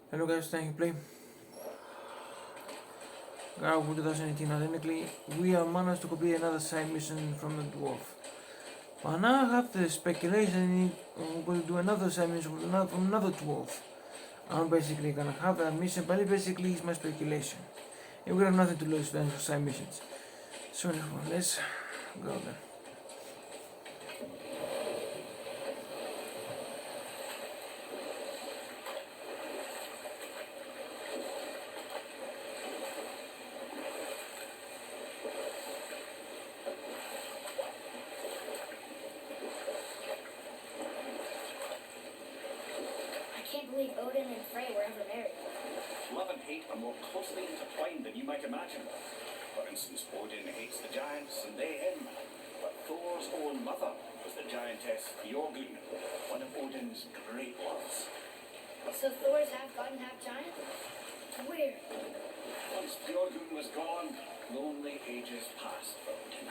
Hello guys, thank you play. Gargoyle 2018 ironically, we are managed to complete another side mission from the dwarf. But now I have the speculation we're going to do another side mission from another dwarf. I'm basically gonna have that mission, but it basically is my speculation. And we have nothing to lose then for side missions. So let's go then. I can't believe Odin and Frey were ever married. Love and hate are more closely intertwined than you might imagine. For instance, Odin hates the giants and they him. But Thor's own mother was the giantess Bjorgun, one of Odin's great loves. So Thor's half god and half giant? Weird. Once Bjorgun was gone, lonely ages passed for Odin.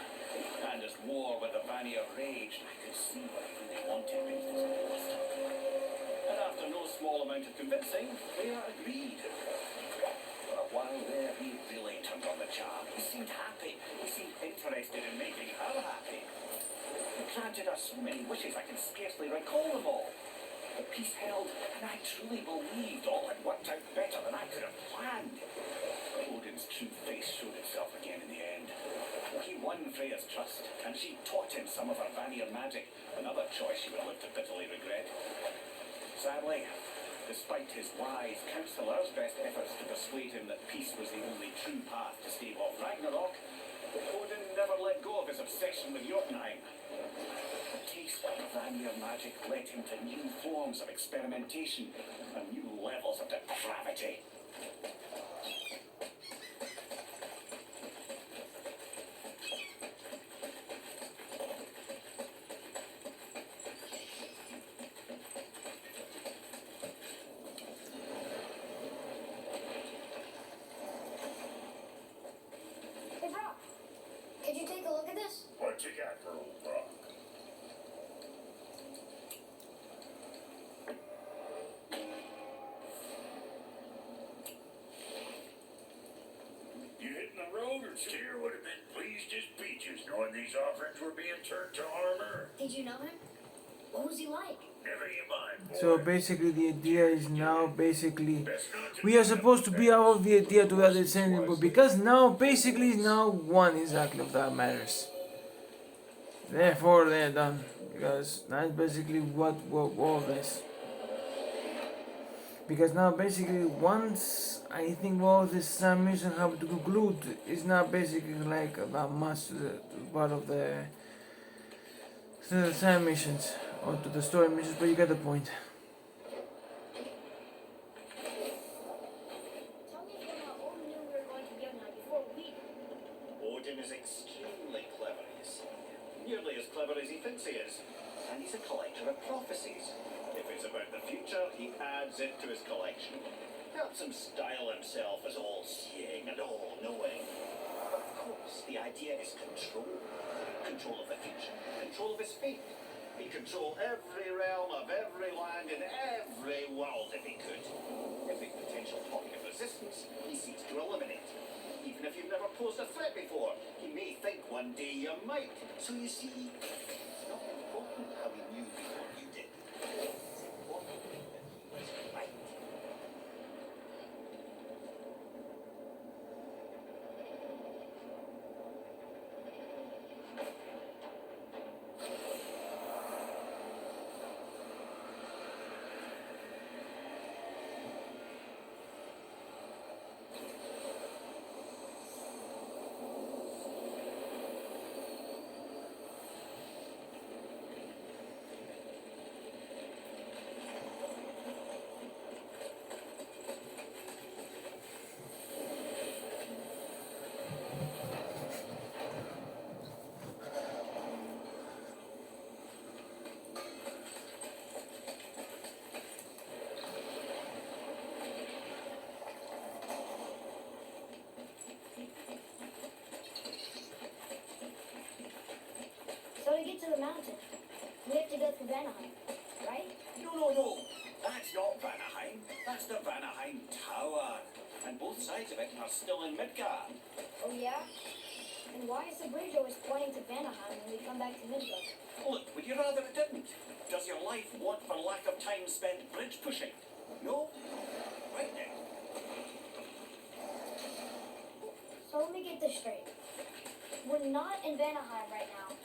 And as war with the Vanir raged, I could see what he really wanted beneath his bluster. And after no small amount of convincing, Freya agreed. For a while there, he really turned on the charm. He seemed happy. He seemed interested in making her happy. He granted her so many wishes I can scarcely recall them all. The peace held, and I truly believed all had worked out better than I could have planned. Odin's true face showed itself again in the end. He won Freya's trust, and she taught him some of her Vanir magic, another choice he would live to bitterly regret. Sadly, despite his wise counselor's best efforts to persuade him that peace was the only true path to stave off Ragnarok, Odin never let go of his obsession with Jotunheim. The taste of Vanir magic led him to new forms of experimentation and new levels of depravity. Hey Brock, could you take a look at this? What you got for old Brock? You hitting the road, or Steer would have been pleased as peaches knowing these offerings were being turned to armor. Did you know him? What was he like? Never you mind, boy. So basically the idea is now basically Best not to we are do supposed to nothing be out of fast. the idea to the same, but because now basically now one exactly of that matters. Therefore they're done. Because that's basically what all this. Because now basically once I think all this mission have to conclude is not basically like that much part of the side missions or to the story missions, but you get the point. Tell me again how Odin knew we were going to Jotunheim before we did. Odin is extremely clever, you see. Nearly as clever as he thinks he is. And he's a collector of prophecies. If it's about the future, he adds it to his collection. Helps him style himself as all-seeing and all-knowing. But of course, the idea is control. Control of the future. Control of his fate. He'd control every realm of every land in every world if he could. Every potential pocket of resistance, he seeks to eliminate. Even if you've never posed a threat before, he may think one day you might. So you see, it's not important how he knew before you did. It's important that he was right. That's not Vanaheim. That's the Vanaheim Tower. And both sides of it are still in Midgard. Oh yeah? And why is the bridge always pointing to Vanaheim when we come back to Midgard? Look, would you rather it didn't? Does your life want for lack of time spent bridge pushing? No? Right then. So let me get this straight. We're not in Vanaheim right now,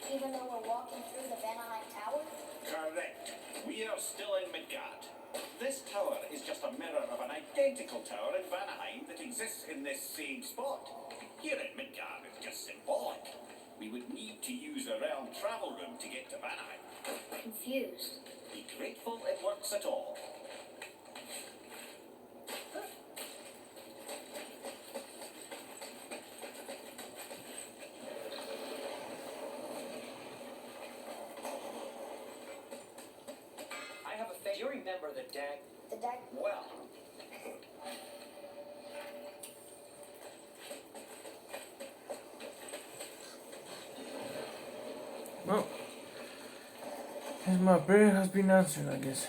even though we're walking through the Vanaheim Tower? Correct. We are still in Midgard. This tower is just a mirror of an identical tower in Vanaheim that exists in this same spot. Here in Midgard, it's just symbolic. We would need to use the realm travel room to get to Vanaheim. Confused. Be grateful it works at all. I have a thing. Do you remember the dag? The deck. Well, Well, my prayer has been answered, I guess.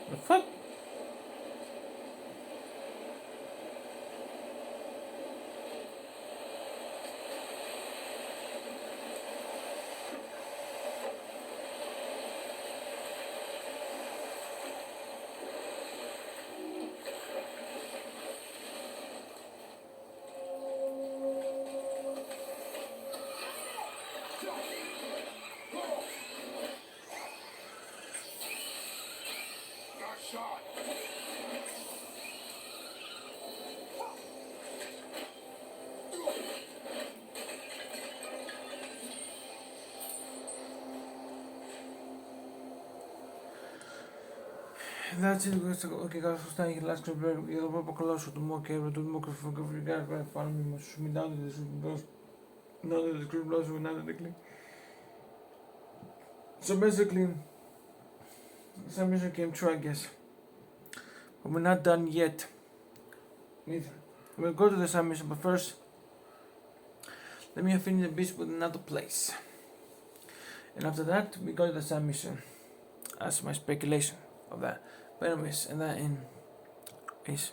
The fuck? Got shot. That's it, guys. Okay, guys, so thank you. Last clip, you know, what close to more care, do more for every guy, but follow me, must me down to the goes. No, the clip lost with another clip. So basically, some mission came true, I guess. But we're not done yet. We'll go to the side mission, but first, let me finish the beast with another place. And after that, we go to the side mission. That's my speculation of that. But anyways, and that in is